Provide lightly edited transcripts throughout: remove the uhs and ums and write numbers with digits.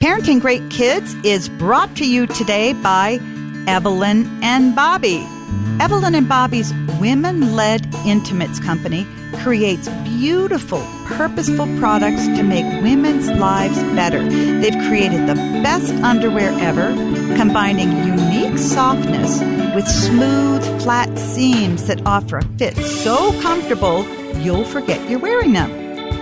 Parenting Great Kids is brought to you today by Evelyn and Bobby. Evelyn and Bobby's women-led intimates company creates beautiful, purposeful products to make women's lives better. They've created the best underwear ever, combining unique softness with smooth, flat seams that offer a fit so comfortable you'll forget you're wearing them.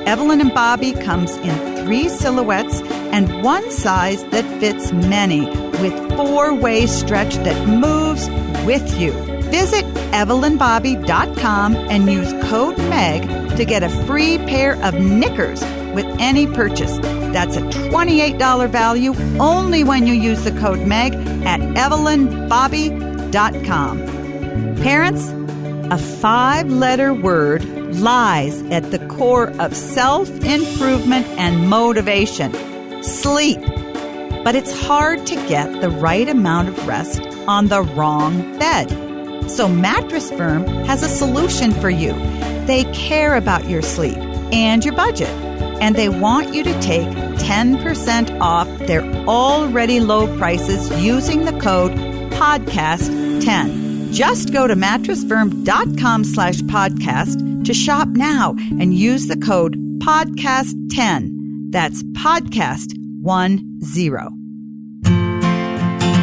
Evelyn and Bobby comes in 3 silhouettes and 1 size that fits many, with 4-way stretch that moves with you. Visit evelynbobby.com and use code MEG to get a free pair of knickers with any purchase. That's a $28 value only when you use the code MEG at evelynbobby.com. Parents, a 5-letter word lies at the core of self-improvement and motivation: sleep. But it's hard to get the right amount of rest on the wrong bed. So Mattress Firm has a solution for you. They care about your sleep and your budget, and they want you to take 10% off their already low prices using the code PODCAST10. Just go to mattressfirm.com/podcast to shop now and use the code PODCAST10. That's PODCAST10.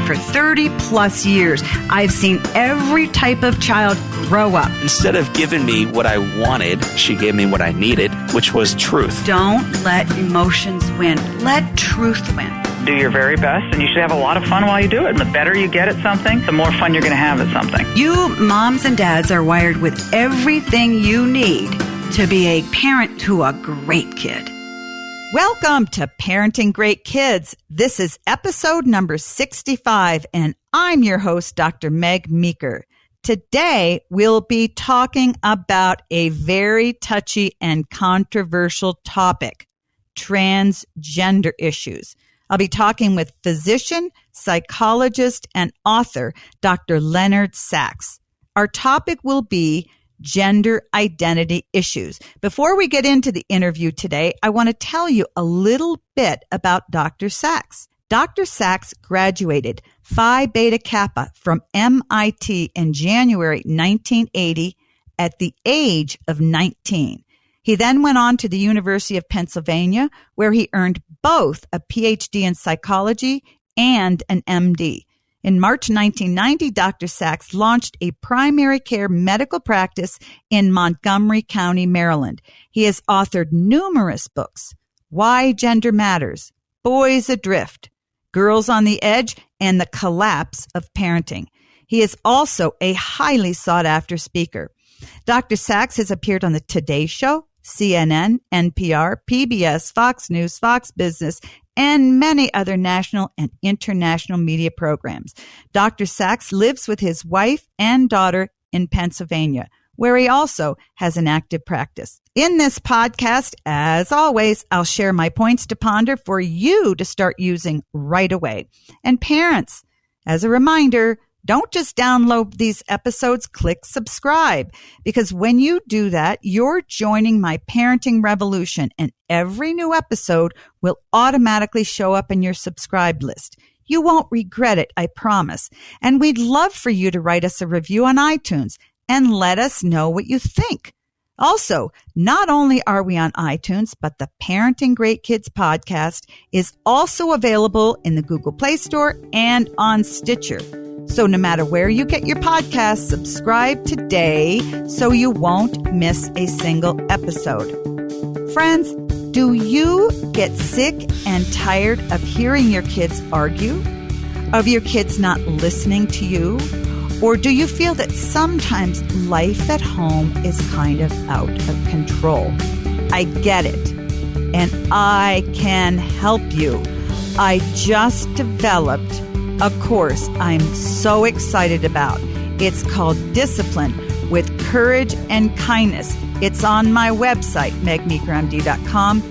For 30 plus years, I've seen every type of child grow up. Instead of giving me what I wanted, she gave me what I needed, which was truth. Don't let emotions win. Let truth win. Do your very best, and you should have a lot of fun while you do it. And the better you get at something, the more fun you're going to have at something. You moms and dads are wired with everything you need to be a parent to a great kid. Welcome to Parenting Great Kids. This is episode number 65, and I'm your host, Dr. Meg Meeker. Today, we'll be talking about a very touchy and controversial topic: transgender issues. I'll be talking with physician, psychologist, and author, Dr. Leonard Sax. Our topic will be gender identity issues. Before we get into the interview today, I want to tell you a little bit about Dr. Sax. Dr. Sax graduated Phi Beta Kappa from MIT in January 1980 at the age of 19. He then went on to the University of Pennsylvania, where he earned both a PhD in psychology and an MD. In March 1990, Dr. Sax launched a primary care medical practice in Montgomery County, Maryland. He has authored numerous books: Why Gender Matters, Boys Adrift, Girls on the Edge, and The Collapse of Parenting. He is also a highly sought-after speaker. Dr. Sax has appeared on the Today Show, CNN, NPR, PBS, Fox News, Fox Business, and many other national and international media programs. Dr. Sax lives with his wife and daughter in Pennsylvania, where he also has an active practice. In this podcast, as always, I'll share my points to ponder for you to start using right away. And parents, as a reminder, don't just download these episodes, click subscribe, because when you do that, you're joining my parenting revolution, and every new episode will automatically show up in your subscribed list. You won't regret it, I promise. And we'd love for you to write us a review on iTunes and let us know what you think. Also, not only are we on iTunes, but the Parenting Great Kids podcast is also available in the Google Play Store and on Stitcher. So no matter where you get your podcasts, subscribe today so you won't miss a single episode. Friends, do you get sick and tired of hearing your kids argue? Of your kids not listening to you? Or do you feel that sometimes life at home is kind of out of control? I get it, and I can help you. I just developed a course I'm so excited about. It's called Discipline with Courage and Kindness. It's on my website, megmeekermd.com.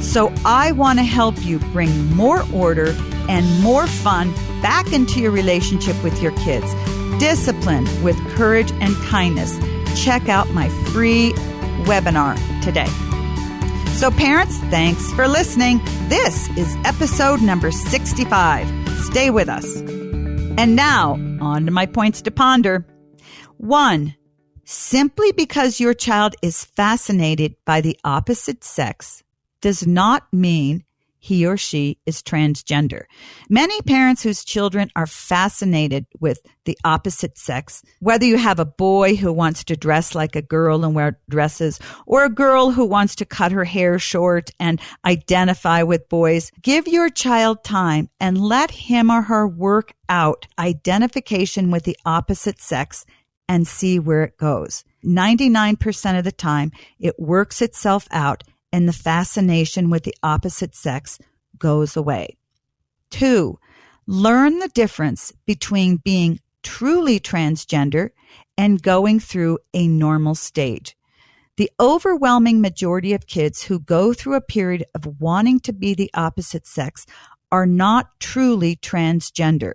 So I want to help you bring more order and more fun back into your relationship with your kids. Discipline with Courage and Kindness. Check out my free webinar today. So parents, thanks for listening. This is episode number 65. Stay with us. And now, on to my points to ponder. 1. Simply because your child is fascinated by the opposite sex does not mean he or she is transgender. Many parents whose children are fascinated with the opposite sex, whether you have a boy who wants to dress like a girl and wear dresses, or a girl who wants to cut her hair short and identify with boys, give your child time and let him or her work out identification with the opposite sex and see where it goes. 99% of the time, it works itself out and the fascination with the opposite sex goes away. 2, learn the difference between being truly transgender and going through a normal stage. The overwhelming majority of kids who go through a period of wanting to be the opposite sex are not truly transgender.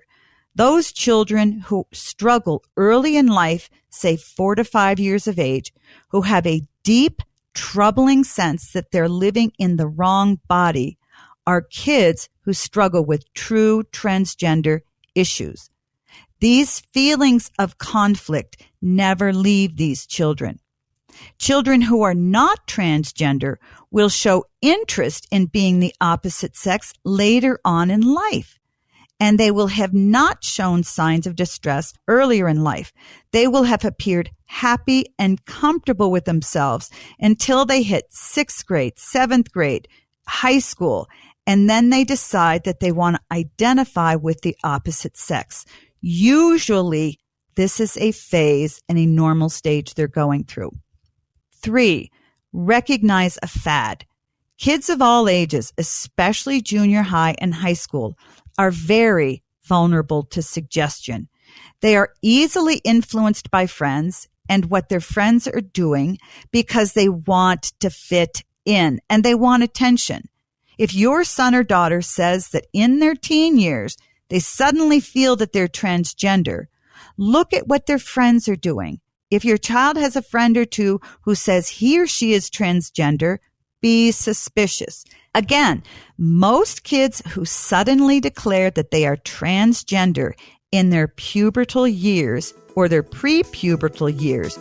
Those children who struggle early in life, say 4 to 5 years of age, who have a deep, troubling sense that they're living in the wrong body, are kids who struggle with true transgender issues. These feelings of conflict never leave these children. Children who are not transgender will show interest in being the opposite sex later on in life. And they will have not shown signs of distress earlier in life. They will have appeared happy and comfortable with themselves until they hit 6th grade, 7th grade, high school, and then they decide that they want to identify with the opposite sex. Usually, this is a phase and a normal stage they're going through. 3, recognize a fad. Kids of all ages, especially junior high and high school, are very vulnerable to suggestion. They are easily influenced by friends and what their friends are doing because they want to fit in and they want attention. If your son or daughter says that in their teen years, they suddenly feel that they're transgender, look at what their friends are doing. If your child has a friend or two who says he or she is transgender, be suspicious. Again, most kids who suddenly declare that they are transgender in their pubertal years or their pre-pubertal years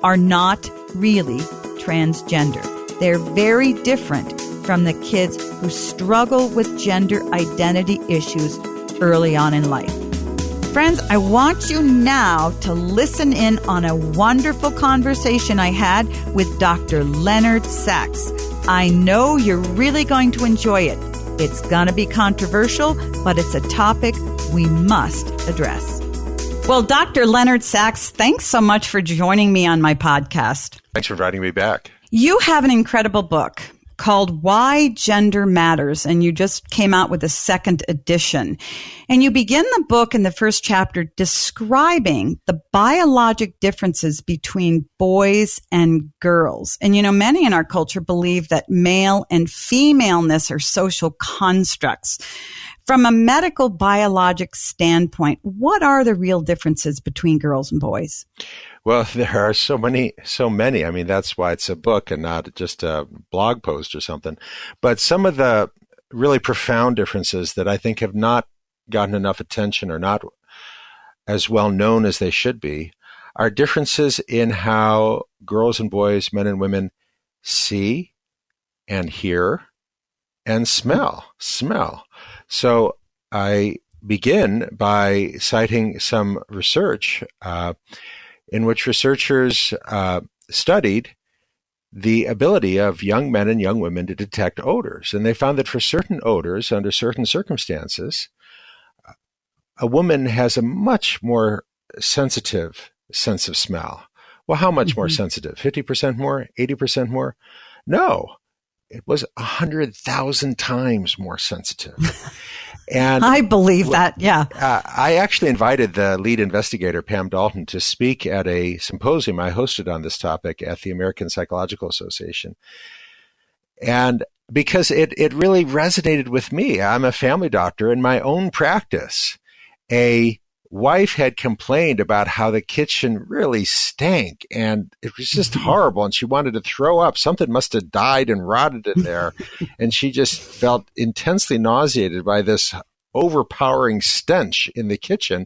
are not really transgender. They're very different from the kids who struggle with gender identity issues early on in life. Friends, I want you now to listen in on a wonderful conversation I had with Dr. Leonard Sax. I know you're really going to enjoy it. It's going to be controversial, but it's a topic we must address. Well, Dr. Leonard Sax, thanks so much for joining me on my podcast. Thanks for inviting me back. You have an incredible book called Why Gender Matters, and you just came out with a 2nd edition. And you begin the book in the first chapter describing the biologic differences between boys and girls. And, you know, many in our culture believe that male and femaleness are social constructs. From a medical biologic standpoint, what are the real differences between girls and boys? Well, there are so many. I mean, that's why it's a book and not just a blog post or something. But some of the really profound differences that I think have not gotten enough attention or not as well known as they should be are differences in how girls and boys, men and women see and hear and smell. So I begin by citing some research in which researchers studied the ability of young men and young women to detect odors. And they found that for certain odors, under certain circumstances, a woman has a much more sensitive sense of smell. Well, how much more sensitive? 50% more? 80% more? No, it was 100,000 times more sensitive. And I believe that, yeah. I actually invited the lead investigator, Pam Dalton, to speak at a symposium I hosted on this topic at the American Psychological Association. And because it really resonated with me. I'm a family doctor in my own practice. A wife had complained about how the kitchen really stank and it was just horrible. And she wanted to throw up. Something must have died and rotted in there. And she just felt intensely nauseated by this overpowering stench in the kitchen.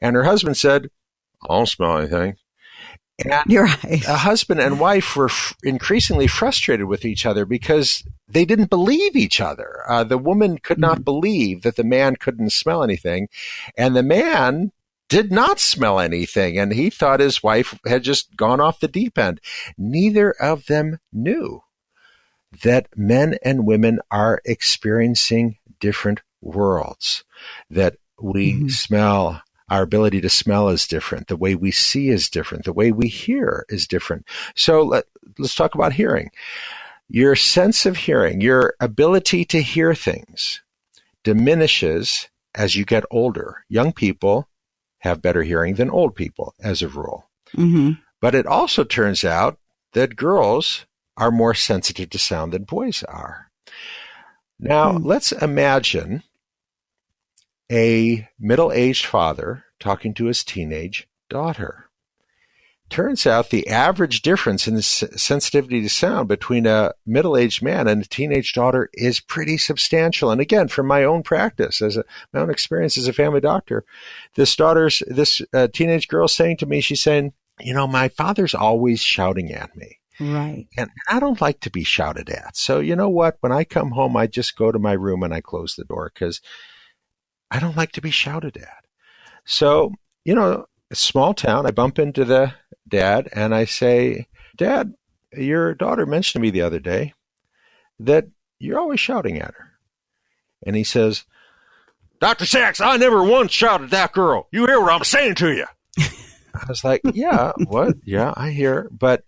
And her husband said, "I don't smell anything." And You're right. a husband and wife were increasingly frustrated with each other because they didn't believe each other. The woman could not believe that the man couldn't smell anything, and the man did not smell anything, and he thought his wife had just gone off the deep end. Neither of them knew that men and women are experiencing different worlds, that we smell. Our ability to smell is different. The way we see is different. The way we hear is different. So let's talk about hearing. Your sense of hearing, your ability to hear things diminishes as you get older. Young people have better hearing than old people as a rule. But it also turns out that girls are more sensitive to sound than boys are. Now, let's imagine a middle-aged father talking to his teenage daughter. Turns out the average difference in the sensitivity to sound between a middle-aged man and a teenage daughter is pretty substantial. And again, from my own practice, my own experience as a family doctor, this teenage girl saying to me, she's saying, my father's always shouting at me. Right. And I don't like to be shouted at. So you know what? When I come home, I just go to my room and I close the door because I don't like to be shouted at. So, a small town, I bump into the dad and I say, "Dad, your daughter mentioned to me the other day that you're always shouting at her." And he says, "Dr. Sax, I never once shouted at that girl. You hear what I'm saying to you?" I was like, "Yeah, what? Yeah, I hear." But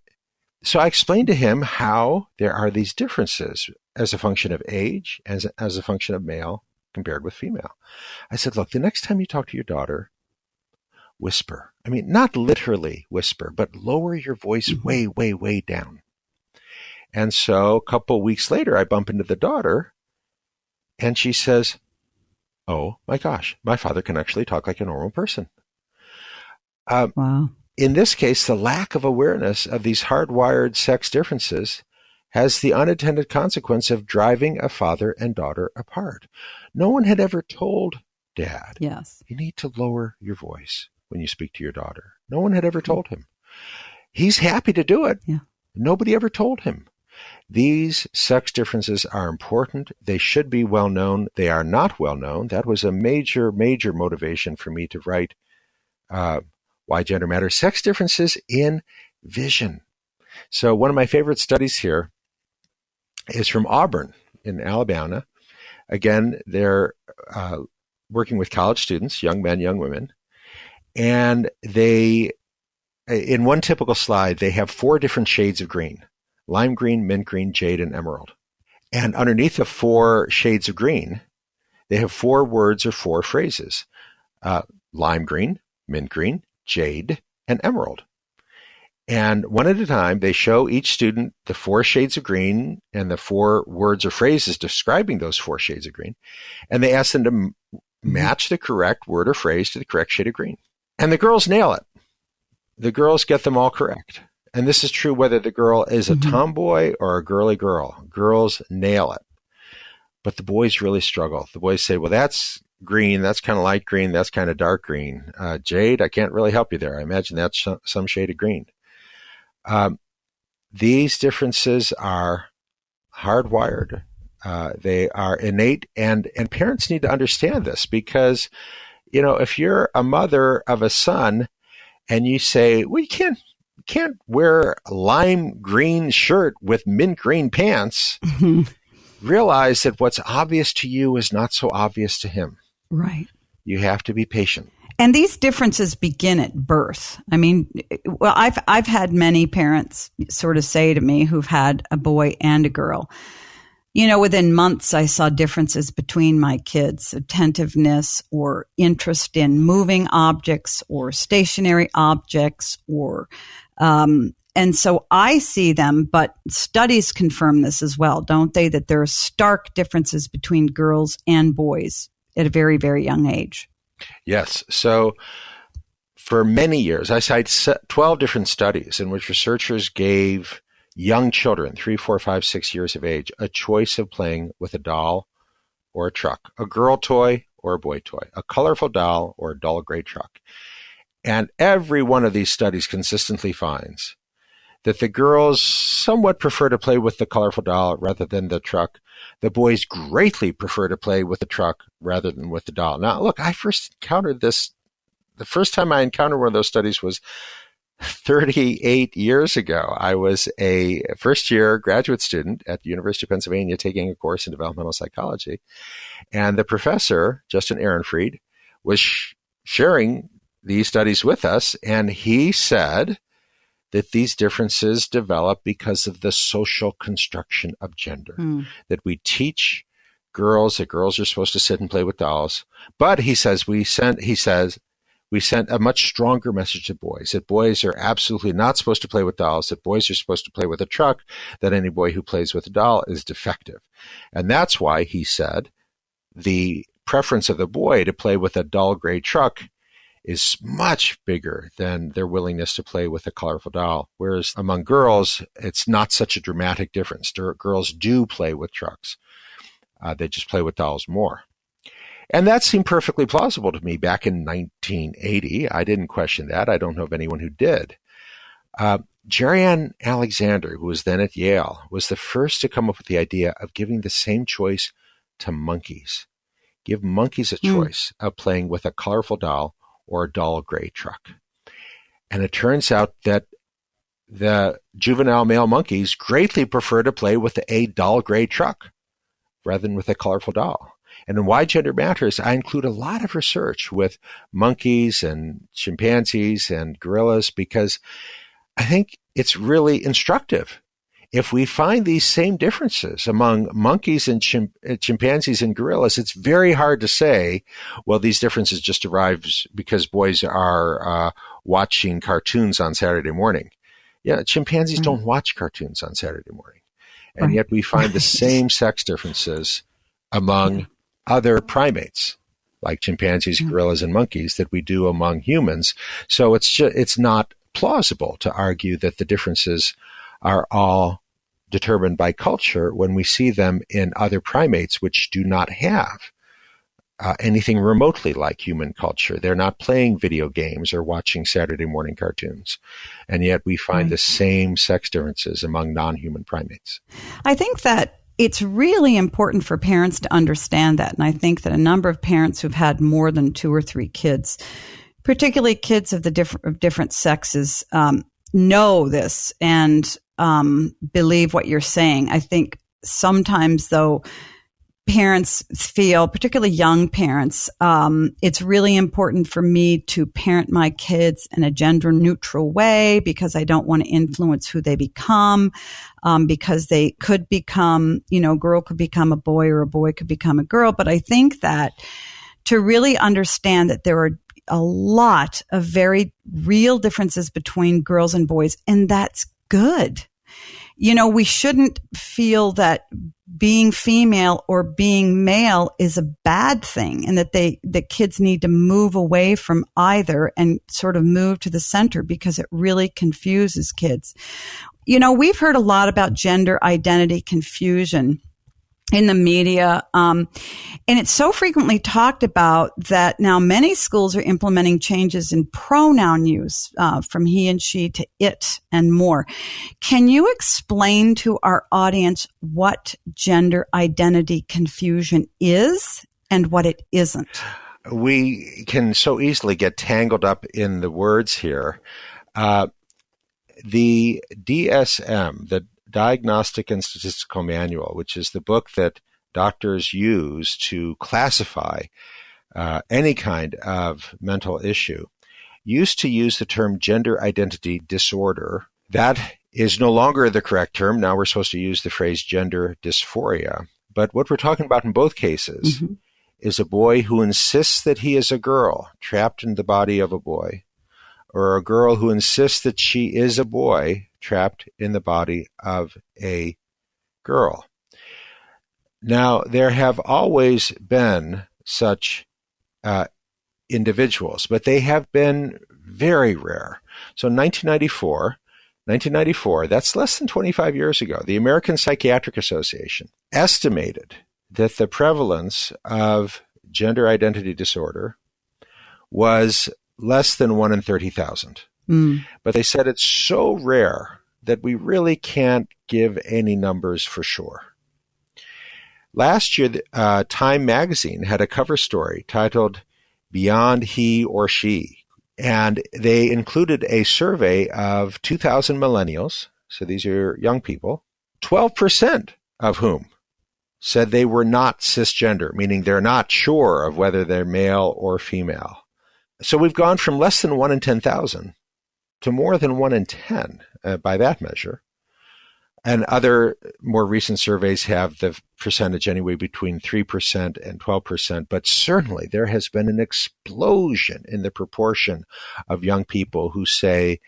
so I explained to him how there are these differences as a function of age, as a function of male compared with female. I said, "Look, the next time you talk to your daughter, whisper. I mean, not literally whisper, but lower your voice way, way, way down." And so a couple of weeks later, I bump into the daughter and she says, "Oh my gosh, my father can actually talk like a normal person." Wow. In this case, the lack of awareness of these hardwired sex differences has the unintended consequence of driving a father and daughter apart. No one had ever told Dad, "Yes, you need to lower your voice when you speak to your daughter." No one had ever told him. He's happy to do it. Yeah. Nobody ever told him. These sex differences are important. They should be well known. They are not well known. That was a major, major motivation for me to write Why Gender Matters. Sex differences in vision. So one of my favorite studies here is from Auburn in Alabama. Again, they're working with college students, young men, young women, and they, in one typical slide, they have 4 different shades of green: lime green, mint green, jade, and emerald. And underneath the 4 shades of green, they have 4 words or 4 phrases: lime green, mint green, jade, and emerald. And one at a time, they show each student the 4 shades of green and the 4 words or phrases describing those 4 shades of green. And they ask them to match the correct word or phrase to the correct shade of green. And the girls nail it. The girls get them all correct. And this is true whether the girl is a tomboy or a girly girl. Girls nail it. But the boys really struggle. The boys say, "Well, that's green. That's kind of light green. That's kind of dark green. Jade, I can't really help you there. I imagine that's some shade of green." These differences are hardwired. They are innate, and parents need to understand this because, if you're a mother of a son and you say, "Well, you can't wear a lime green shirt with mint green pants," realize that what's obvious to you is not so obvious to him. Right. You have to be patient. And these differences begin at birth. I mean, well, I've had many parents sort of say to me who've had a boy and a girl, within months I saw differences between my kids, attentiveness or interest in moving objects or stationary objects and so I see them, but studies confirm this as well, don't they? That there are stark differences between girls and boys at a very, very young age. Yes. So for many years, I cite 12 different studies in which researchers gave young children, 3, 4, 5, 6 years of age, a choice of playing with a doll or a truck, a girl toy or a boy toy, a colorful doll or a dull gray truck. And every one of these studies consistently finds that the girls somewhat prefer to play with the colorful doll rather than the truck. The boys greatly prefer to play with the truck rather than with the doll. Now, look, I first encountered this. The first time I encountered one of those studies was 38 years ago. I was a first-year graduate student at the University of Pennsylvania taking a course in developmental psychology. And the professor, Justin Ehrenfried, was sharing these studies with us, and he said that these differences develop because of the social construction of gender, that we teach girls that girls are supposed to sit and play with dolls. But he says we sent a much stronger message to boys, that boys are absolutely not supposed to play with dolls, that boys are supposed to play with a truck, that any boy who plays with a doll is defective. And that's why, he said, the preference of the boy to play with a dull gray truck is much bigger than their willingness to play with a colorful doll. Whereas among girls, it's not such a dramatic difference. Girls do play with trucks. They just play with dolls more. And that seemed perfectly plausible to me back in 1980. I didn't question that. I don't know of anyone who did. Jerry Alexander, who was then at Yale, was the first to come up with the idea of giving the same choice to monkeys. Give monkeys a choice of playing with a colorful doll or a dull gray truck. And it turns out that the juvenile male monkeys greatly prefer to play with a dull gray truck rather than with a colorful doll. And in Why Gender Matters, I include a lot of research with monkeys and chimpanzees and gorillas because I think it's really instructive. If we find these same differences among monkeys and chimpanzees and gorillas, it's very hard to say, well, these differences just arrived because boys are watching cartoons on Saturday morning. Yeah, chimpanzees don't watch cartoons on Saturday morning. And yet we find the same sex differences among other primates, like chimpanzees, gorillas, and monkeys, that we do among humans. So it's not plausible to argue that the differences are all determined by culture when we see them in other primates which do not have anything remotely like human culture. They're not playing video games or watching Saturday morning cartoons. And yet we find the same sex differences among non-human primates. I think that it's really important for parents to understand that. And I think that a number of parents who've had more than 2 or 3 kids, particularly kids of different sexes, know this and believe what you're saying. I think sometimes, though, parents feel, particularly young parents, it's really important for me to parent my kids in a gender neutral way because I don't want to influence who they become, because they could become, girl could become a boy or a boy could become a girl. But I think that to really understand that there are a lot of very real differences between girls and boys, and that's good. We shouldn't feel that being female or being male is a bad thing and that the kids need to move away from either and sort of move to the center because it really confuses kids. We've heard a lot about gender identity confusion in the media. And it's so frequently talked about that now many schools are implementing changes in pronoun use from he and she to it and more. Can you explain to our audience what gender identity confusion is and what it isn't? We can so easily get tangled up in the words here. The DSM, the Diagnostic and Statistical Manual, which is the book that doctors use to classify any kind of mental issue, used to use the term gender identity disorder. That is no longer the correct term. Now we're supposed to use the phrase gender dysphoria. But what we're talking about in both cases is a boy who insists that he is a girl trapped in the body of a boy, or a girl who insists that she is a boy trapped in the body of a girl. Now, there have always been such individuals, but they have been very rare. So in 1994, that's less than 25 years ago, the American Psychiatric Association estimated that the prevalence of gender identity disorder was less than 1 in 30,000. But they said it's so rare that we really can't give any numbers for sure. Last year, Time magazine had a cover story titled Beyond He or She, and they included a survey of 2,000 millennials, so these are young people, 12% of whom said they were not cisgender, meaning they're not sure of whether they're male or female. So we've gone from less than 1 in 10,000 to more than 1 in 10 by that measure. And other more recent surveys have the percentage anyway between 3% and 12%. But certainly there has been an explosion in the proportion of young people who say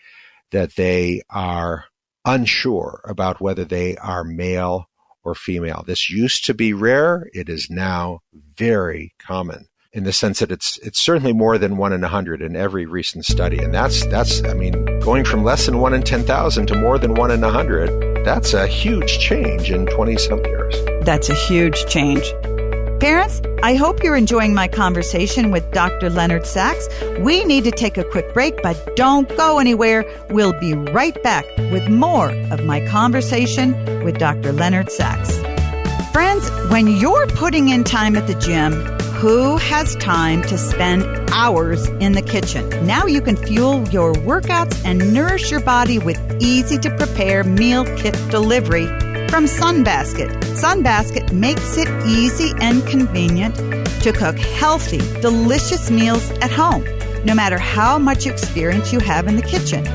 that they are unsure about whether they are male or female. This used to be rare. It is now very common, in the sense that it's certainly more than 1 in 100 in every recent study. And that's going from less than 1 in 10,000 to more than 1 in 100, that's a huge change in 20-some years. That's a huge change. Parents, I hope you're enjoying my conversation with Dr. Leonard Sax. We need to take a quick break, but don't go anywhere. We'll be right back with more of my conversation with Dr. Leonard Sax. Friends, when you're putting in time at the gym, who has time to spend hours in the kitchen? Now you can fuel your workouts and nourish your body with easy-to-prepare meal kit delivery from Sunbasket. Sunbasket makes it easy and convenient to cook healthy, delicious meals at home, no matter how much experience you have in the kitchen.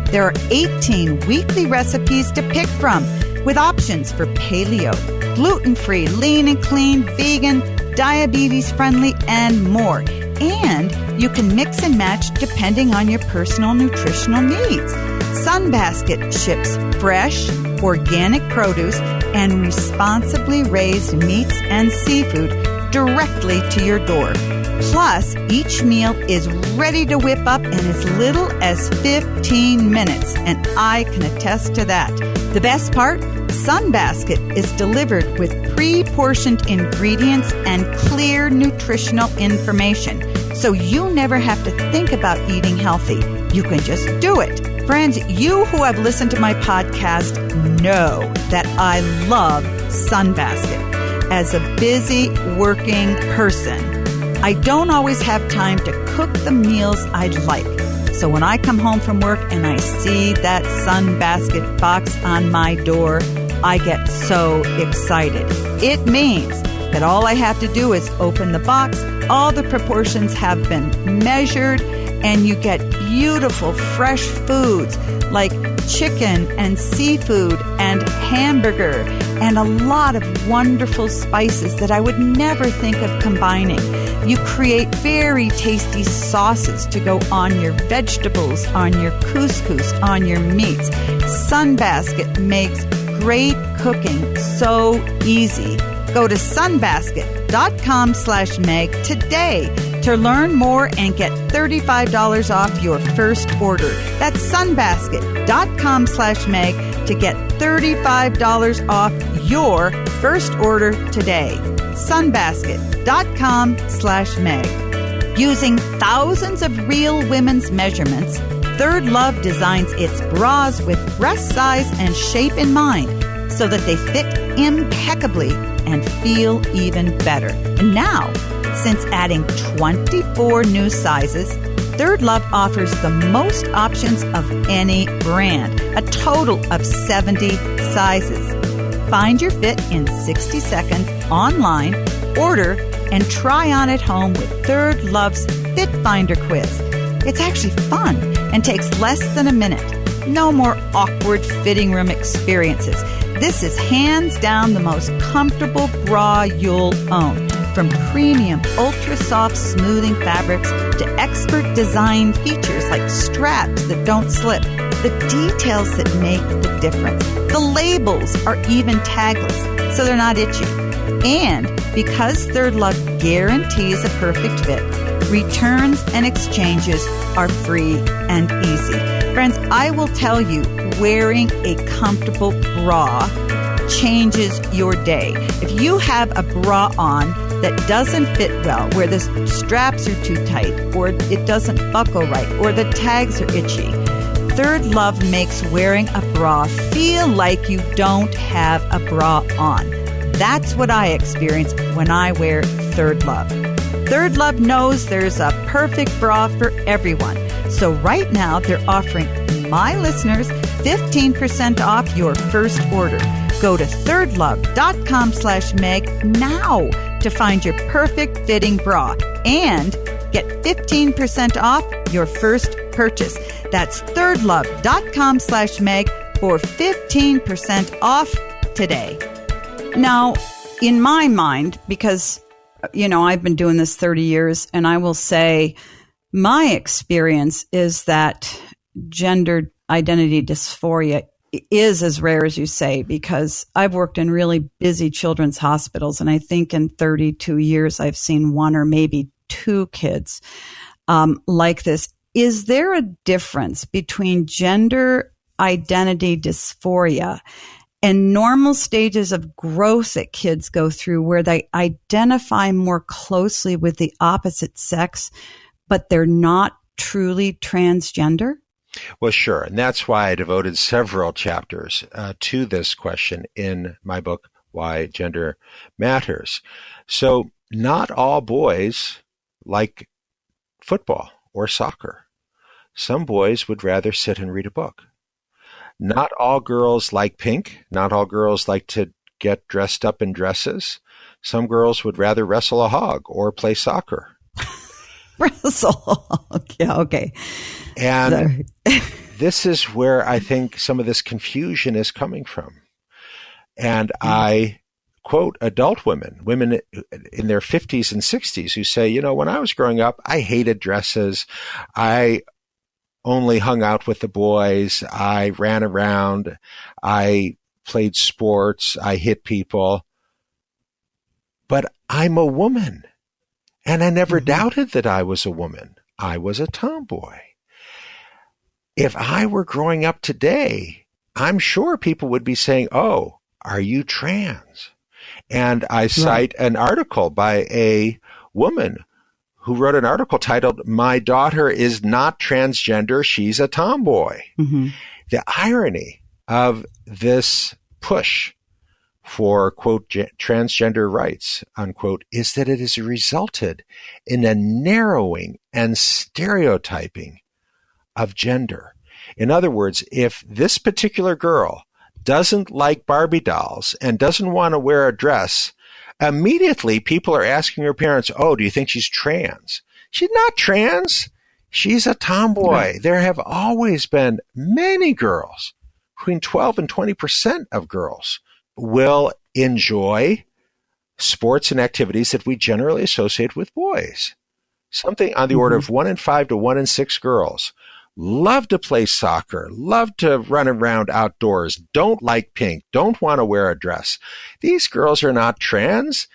There are 18 weekly recipes to pick from, with options for paleo, gluten-free, lean and clean, vegan, diabetes-friendly, and more. And you can mix and match depending on your personal nutritional needs. Sunbasket ships fresh, organic produce and responsibly raised meats and seafood directly to your door. Plus, each meal is ready to whip up in as little as 15 minutes, and I can attest to that. The best part? Sunbasket is delivered with pre-portioned ingredients and clear nutritional information, so you never have to think about eating healthy. You can just do it. Friends, you who have listened to my podcast know that I love Sunbasket. As a busy working person, I don't always have time to cook the meals I'd like. So when I come home from work and I see that Sunbasket box on my door, I get so excited. It means that all I have to do is open the box, all the proportions have been measured, and you get beautiful fresh foods like chicken and seafood and hamburger and a lot of wonderful spices that I would never think of combining. You create very tasty sauces to go on your vegetables, on your couscous, on your meats. Sunbasket makes great cooking so easy. Go to sunbasket.com/Meg today to learn more and get $35 off your first order. That's sunbasket.com/Meg to get $35 off your first order today. sunbasket.com/Meg. Using thousands of real women's measurements, Third Love designs its bras with breast size and shape in mind so that they fit impeccably and feel even better. And now, since adding 24 new sizes, Third Love offers the most options of any brand, a total of 70 sizes. Find your fit in 60 seconds online, order, and try on at home with Third Love's Fit Finder quiz. It's actually fun and takes less than a minute. No more awkward fitting room experiences. This is hands down the most comfortable bra you'll own. From premium, ultra-soft smoothing fabrics to expert design features like straps that don't slip, the details that make the difference. The labels are even tagless, so they're not itchy. And Because Third Love guarantees a perfect fit, returns and exchanges are free and easy. Friends, I will tell you, wearing a comfortable bra changes your day. If you have a bra on that doesn't fit well, where the straps are too tight, or it doesn't buckle right, or the tags are itchy, Third Love makes wearing a bra feel like you don't have a bra on. That's what I experience when I wear Third Love. Third Love knows there's a perfect bra for everyone. So right now, they're offering my listeners 15% off your first order. Go to thirdlove.com/Meg now to find your perfect fitting bra and get 15% off your first purchase. That's thirdlove.com/Meg for 15% off today. Now, in my mind, because, I've been doing this 30 years, and I will say my experience is that gender identity dysphoria is as rare as you say, because I've worked in really busy children's hospitals, and I think in 32 years I've seen one or maybe two kids like this. Is there a difference between gender identity dysphoria and normal stages of growth that kids go through where they identify more closely with the opposite sex, but they're not truly transgender? Well, sure. And that's why I devoted several chapters to this question in my book, Why Gender Matters. So not all boys like football or soccer. Some boys would rather sit and read a book. Not all girls like pink. Not all girls like to get dressed up in dresses. Some girls would rather wrestle a hog or play soccer. Wrestle. Yeah, okay. And this is where I think some of this confusion is coming from. And I quote adult women in their 50s and 60s who say, when I was growing up, I hated dresses. I only hung out with the boys. I ran around. I played sports. I hit people. But I'm a woman. And I never doubted that I was a woman. I was a tomboy. If I were growing up today, I'm sure people would be saying, "Oh, are you trans?" And I cite an article by a woman who wrote an article titled, "My daughter is not transgender, she's a tomboy." Mm-hmm. The irony of this push for, quote, transgender rights, unquote, is that it has resulted in a narrowing and stereotyping of gender. In other words, if this particular girl doesn't like Barbie dolls and doesn't want to wear a dress, immediately people are asking her parents, "Oh, do you think she's trans?" She's not trans. She's a tomboy. Right. There have always been many girls, between 12 and 20% of girls will enjoy sports and activities that we generally associate with boys. Something on the order of 1 in 5 to 1 in 6 girls love to play soccer, love to run around outdoors, don't like pink, don't want to wear a dress. These girls are not trans.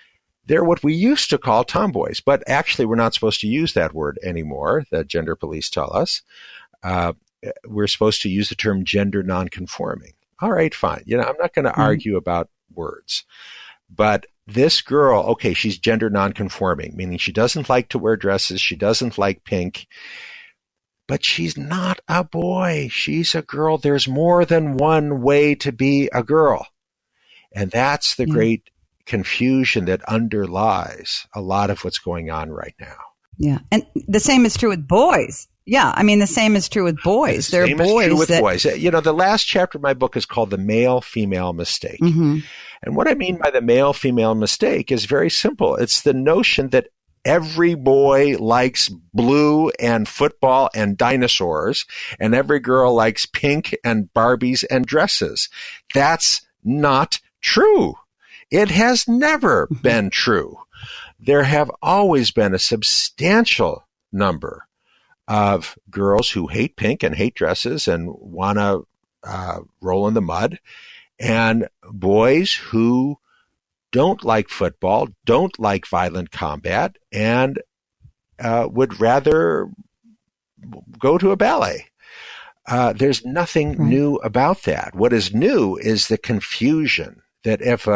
They're what we used to call tomboys, but actually we're not supposed to use that word anymore, the gender police tell us. We're supposed to use the term gender non-conforming. All right, fine. I'm not going to argue about words. But this girl, okay, she's gender non-conforming, meaning she doesn't like to wear dresses, she doesn't like pink, but she's not a boy. She's a girl. There's more than one way to be a girl. And that's the great confusion that underlies a lot of what's going on right now. Yeah. And the same is true with boys. Yeah. I mean, the same is true with boys. There are boys true with boys. The last chapter of my book is called The Male-Female Mistake. Mm-hmm. And what I mean by the male-female mistake is very simple. It's the notion that every boy likes blue and football and dinosaurs, and every girl likes pink and Barbies and dresses. That's not true. It has never been true. There have always been a substantial number of girls who hate pink and hate dresses and want to roll in the mud, and boys who don't like football, don't like violent combat, and would rather go to a ballet. There's nothing new about that. What is new is the confusion that if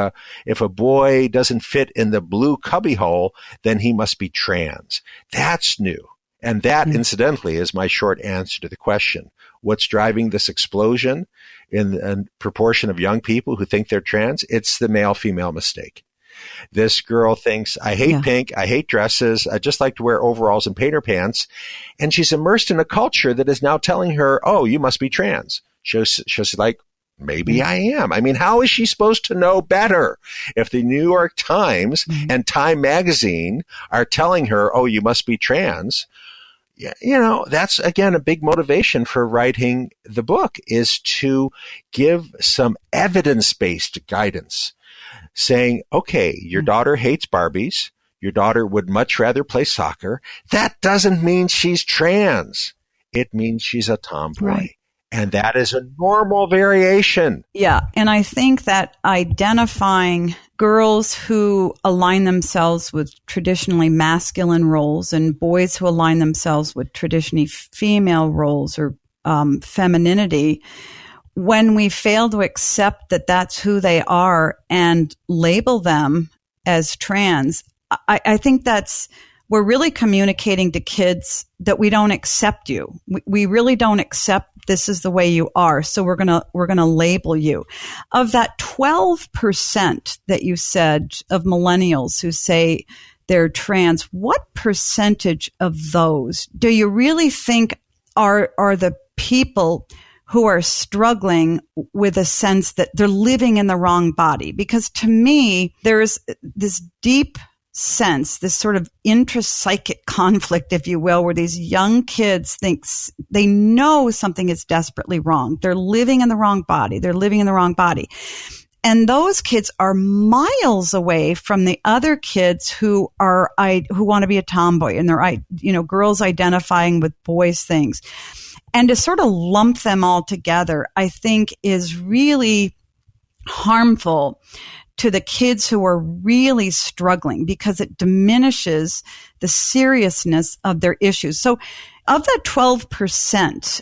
a boy doesn't fit in the blue cubbyhole, then he must be trans. That's new. And that, incidentally, is my short answer to the question. What's driving this explosion in proportion of young people who think they're trans? It's the male-female mistake. This girl thinks, I hate pink, I hate dresses, I just like to wear overalls and painter pants. And she's immersed in a culture that is now telling her, oh, you must be trans. She's like, maybe I am. I mean, how is she supposed to know better if the New York Times and Time Magazine are telling her, oh, you must be trans? You know, that's, again, a big motivation for writing the book, is to give some evidence-based guidance, saying, okay, your daughter hates Barbies. Your daughter would much rather play soccer. That doesn't mean she's trans. It means she's a tomboy. Right. And that is a normal variation. Yeah. And I think that identifying girls who align themselves with traditionally masculine roles and boys who align themselves with traditionally female roles or femininity, when we fail to accept that that's who they are and label them as trans, I think we're really communicating to kids that we don't accept you. We really don't accept this is the way you are. So we're gonna label you. Of that 12% that you said of millennials who say they're trans, what percentage of those do you really think are the people who are struggling with a sense that they're living in the wrong body? Because to me, there's this deep sense, this sort of intrapsychic conflict, if you will, where these young kids think they know something is desperately wrong. They're living in the wrong body. They're living in the wrong body. And those kids are miles away from the other kids who want to be a tomboy, and they're, girls identifying with boys' things. And to sort of lump them all together, I think is really harmful to the kids who are really struggling, because it diminishes the seriousness of their issues. So of that 12%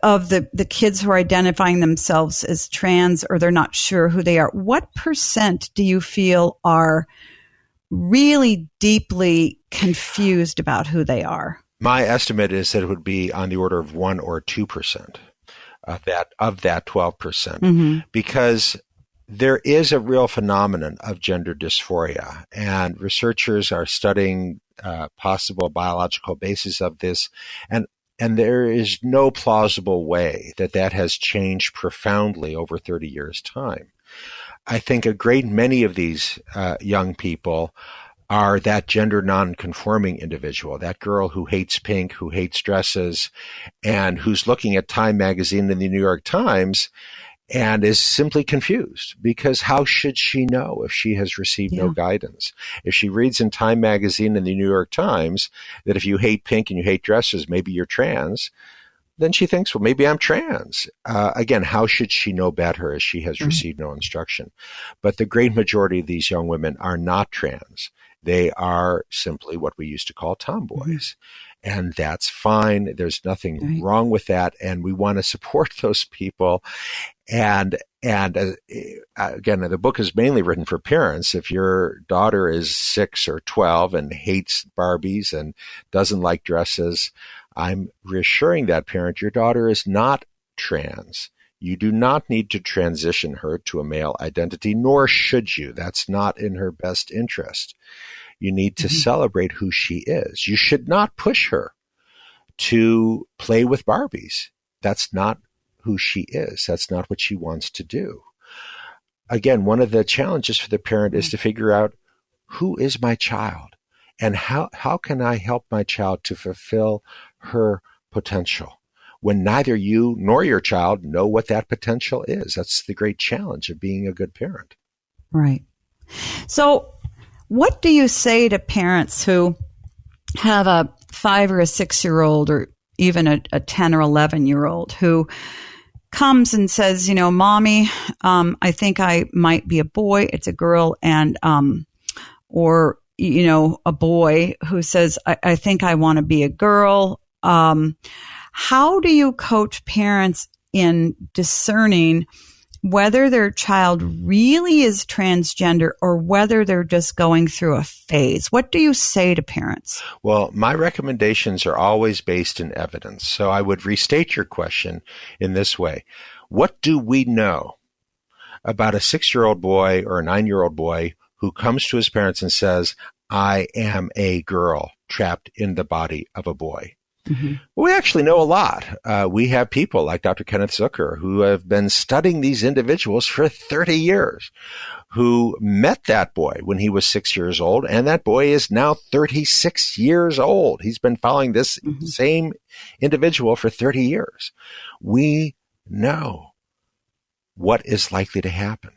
of the kids who are identifying themselves as trans, or they're not sure who they are, what percent do you feel are really deeply confused about who they are? My estimate is that it would be on the order of 1 or 2% of that 12%, because there is a real phenomenon of gender dysphoria, and researchers are studying possible biological basis of this, and there is no plausible way that has changed profoundly over 30 years' time. I think a great many of these young people are that gender non-conforming individual, that girl who hates pink, who hates dresses, and who's looking at Time Magazine and the New York Times and is simply confused, because how should she know if she has received no guidance? If she reads in Time Magazine and the New York Times that if you hate pink and you hate dresses, maybe you're trans, then she thinks, well, maybe I'm trans. Again, how should she know better as she has received no instruction? But the great majority of these young women are not trans. They are simply what we used to call tomboys. And that's fine. There's nothing wrong with that. And we want to support those people. And again, the book is mainly written for parents. If your daughter is 6 or 12 and hates Barbies and doesn't like dresses, I'm reassuring that parent, your daughter is not trans. You do not need to transition her to a male identity, nor should you. That's not in her best interest. You need to celebrate who she is. You should not push her to play with Barbies. That's not who she is. That's not what she wants to do. Again, one of the challenges for the parent is to figure out, who is my child? And how can I help my child to fulfill her potential when neither you nor your child know what that potential is? That's the great challenge of being a good parent. Right. So what do you say to parents who have a 5 or a 6-year-old or even a 10 or 11-year-old who comes and says, Mommy, I think I might be a boy. It's a girl. And, or, a boy who says, I think I want to be a girl. How do you coach parents in discerning whether their child really is transgender or whether they're just going through a phase? What do you say to parents? Well, my recommendations are always based in evidence. So I would restate your question in this way. What do we know about a 6-year-old boy or a 9-year-old boy who comes to his parents and says, I am a girl trapped in the body of a boy? Mm-hmm. We actually know a lot. We have people like Dr. Kenneth Zucker who have been studying these individuals for 30 years, who met that boy when he was 6 years old, and that boy is now 36 years old. He's been following this same individual for 30 years. We know what is likely to happen.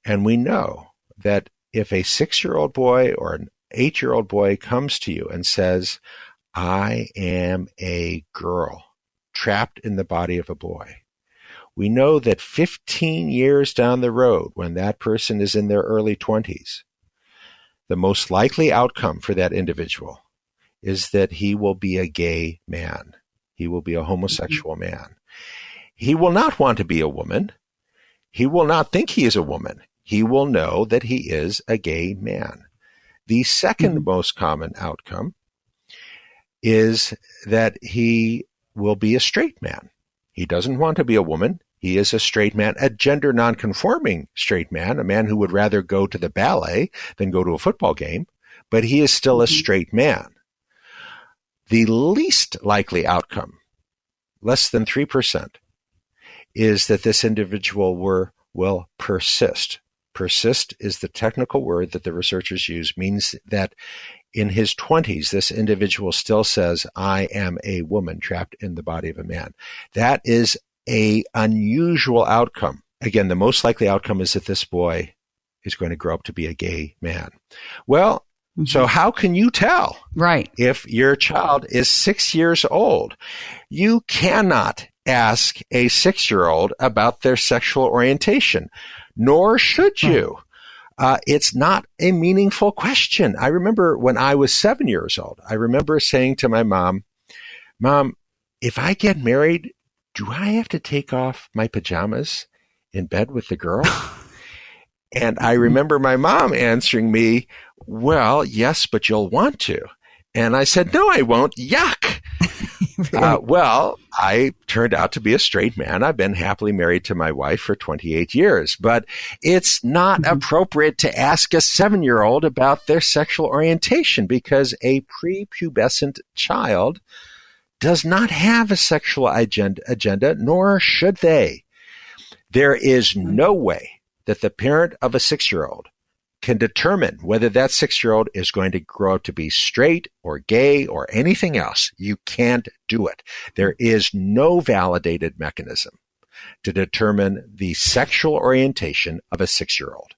And we know that if a 6-year-old boy or an 8-year-old boy comes to you and says, I am a girl trapped in the body of a boy, we know that 15 years down the road, when that person is in their early 20s, the most likely outcome for that individual is that he will be a gay man. He will be a homosexual man. He will not want to be a woman. He will not think he is a woman. He will know that he is a gay man. The second most common outcome is that he will be a straight man. He doesn't want to be a woman. He is a straight man, a gender non-conforming straight man, a man who would rather go to the ballet than go to a football game, but he is still a straight man. The least likely outcome, less than 3%, is that this individual will persist. Persist is the technical word that the researchers use, means that in his 20s, this individual still says, I am a woman trapped in the body of a man. That is an unusual outcome. Again, the most likely outcome is that this boy is going to grow up to be a gay man. Well, so how can you tell? Right. If your child is 6 years old? You cannot ask a 6-year-old about their sexual orientation, nor should you. It's not a meaningful question. I remember when I was 7 years old, I remember saying to my mom, if I get married, do I have to take off my pajamas in bed with the girl? And I remember my mom answering me, well, yes, but you'll want to. And I said, no, I won't. Yuck. Well, I turned out to be a straight man. I've been happily married to my wife for 28 years, but it's not appropriate to ask a 7-year-old about their sexual orientation because a prepubescent child does not have a sexual agenda, nor should they. There is no way that the parent of a 6-year-old can determine whether that 6-year-old is going to grow up to be straight or gay or anything else. You can't do it. There is no validated mechanism to determine the sexual orientation of a 6-year-old,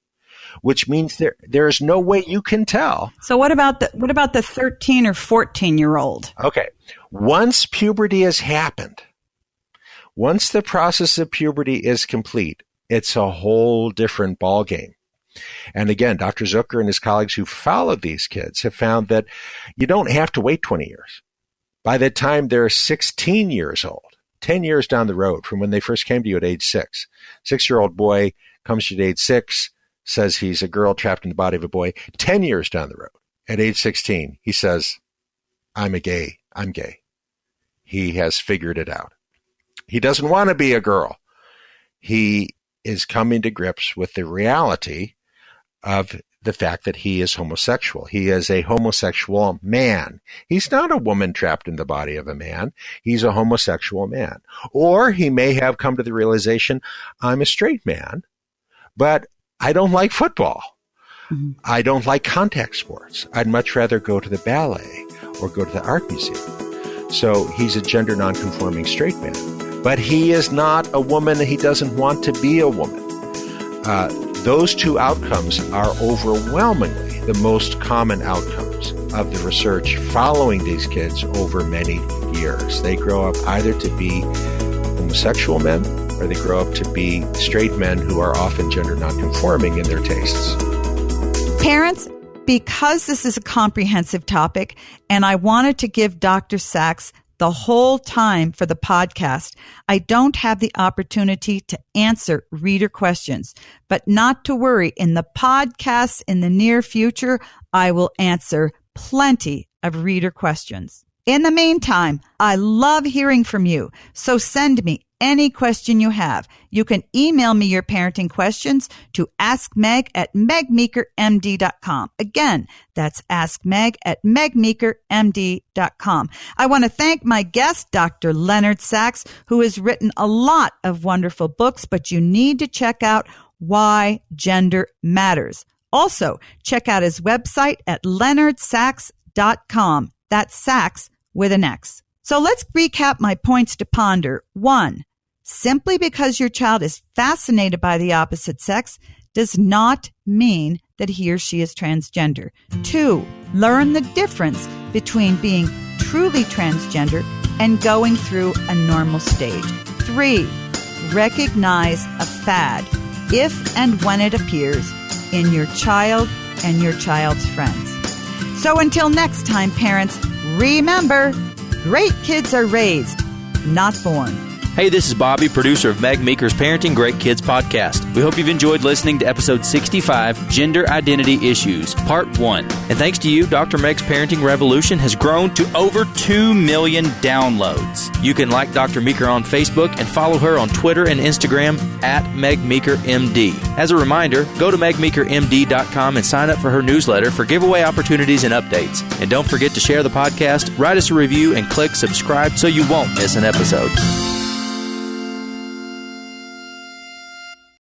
which means there is no way you can tell. So what about the 13 or 14-year-old? Okay. Once puberty has happened, once the process of puberty is complete, it's a whole different ballgame. And again, Dr. Zucker and his colleagues who followed these kids have found that you don't have to wait 20 years. By the time they're 16 years old, 10 years down the road from when they first came to you at age 6, 6-year-old boy comes to you at age 6, says he's a girl trapped in the body of a boy. 10 years down the road, at age 16, he says, I'm gay. He has figured it out. He doesn't want to be a girl. He is coming to grips with the reality of the fact that he is homosexual. He is a homosexual man. He's not a woman trapped in the body of a man. He's a homosexual man. Or he may have come to the realization, I'm a straight man, but I don't like football. I don't like contact sports. I'd much rather go to the ballet or go to the art museum. So he's a gender non-conforming straight man. But he is not a woman. He doesn't want to be a woman. Those two outcomes are overwhelmingly the most common outcomes of the research following these kids over many years. They grow up either to be homosexual men or they grow up to be straight men who are often gender nonconforming in their tastes. Parents, because this is a comprehensive topic, and I wanted to give Dr. Sax the whole time for the podcast, I don't have the opportunity to answer reader questions. But not to worry, in the podcasts in the near future, I will answer plenty of reader questions. In the meantime, I love hearing from you, so send me any question you have. You can email me your parenting questions to askmeg@megmeekermd.com. Again, that's askmeg@megmeekermd.com. I want to thank my guest, Dr. Leonard Sax, who has written a lot of wonderful books, but you need to check out Why Gender Matters. Also, check out his website at leonardsax.com. That's Sax with an X. So let's recap my points to ponder. 1, simply because your child is fascinated by the opposite sex does not mean that he or she is transgender. 2, learn the difference between being truly transgender and going through a normal stage. 3, recognize a fad if and when it appears in your child and your child's friends. So until next time, parents, remember, great kids are raised, not born. Hey, this is Bobby, producer of Meg Meeker's Parenting Great Kids podcast. We hope you've enjoyed listening to episode 65, Gender Identity Issues, Part 1. And thanks to you, Dr. Meg's Parenting Revolution has grown to over 2 million downloads. You can like Dr. Meeker on Facebook and follow her on Twitter and Instagram at MegMeekerMD. As a reminder, go to MegMeekerMD.com and sign up for her newsletter for giveaway opportunities and updates. And don't forget to share the podcast, write us a review, and click subscribe so you won't miss an episode.